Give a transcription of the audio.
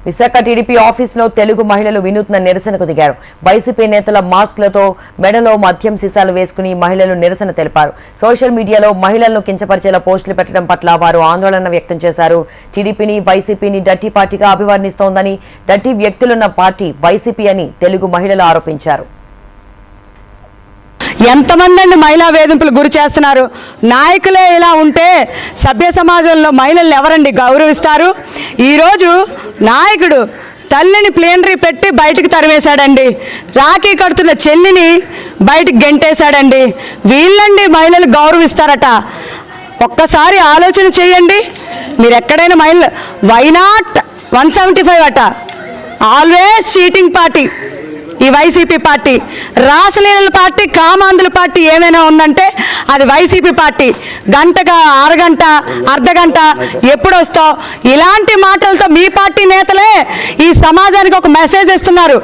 Visakha TDP ఆఫీసులో తెలుగు మహిళలు వినూత్న నిరసనకు దిగారు. వైసీపీ నేతల మాస్క్లతో మెడలో మద్యం సీసాలు వేసుకుని మహిళలు నిరసన తెలిపారు. సోషల్ మీడియాలో మహిళలను కించపరిచేలా పోస్టులు పెట్టడం పట్ల వారు ఆందోళన వ్యక్తం చేశారు. టీడీపీని వైసీపీని డర్టీ పార్టీగా అభివర్ణిస్తోందని, డర్టీ వ్యక్తులున్న పార్టీ వైసీపీ అని తెలుగు మహిళలు ఆరోపించారు. ఎంతమంది అండి మహిళా వేధింపులు గురి చేస్తున్నారు? నాయకులే ఇలా ఉంటే సభ్య సమాజంలో మహిళలు ఎవరండి గౌరవిస్తారు? ఈరోజు నాయకుడు తల్లిని ప్లేనరీ పెట్టి బయటకు తరివేశాడండి. రాఖీ కడుతున్న చెల్లిని బయటకు గెంటేశాడండి. వీళ్ళండి మహిళలు గౌరవిస్తారట. ఒక్కసారి ఆలోచన చేయండి. మీరు ఎక్కడైనా మహిళలు వైనాట్ 175 అట. ఆల్వేస్ చీటింగ్ పార్టీ ఈ వైసీపీ పార్టీ. రాసలీల పార్టీ, కామాంధుల పార్టీ ఏమైనా ఉందంటే అది వైసీపీ పార్టీ. గంటగా అరగంట అర్ధగంట ఎప్పుడు వస్తావు? ఇలాంటి మాటలతో మీ పార్టీ నేతలే ఈ సమాజానికి ఒక మెసేజ్ ఇస్తున్నారు.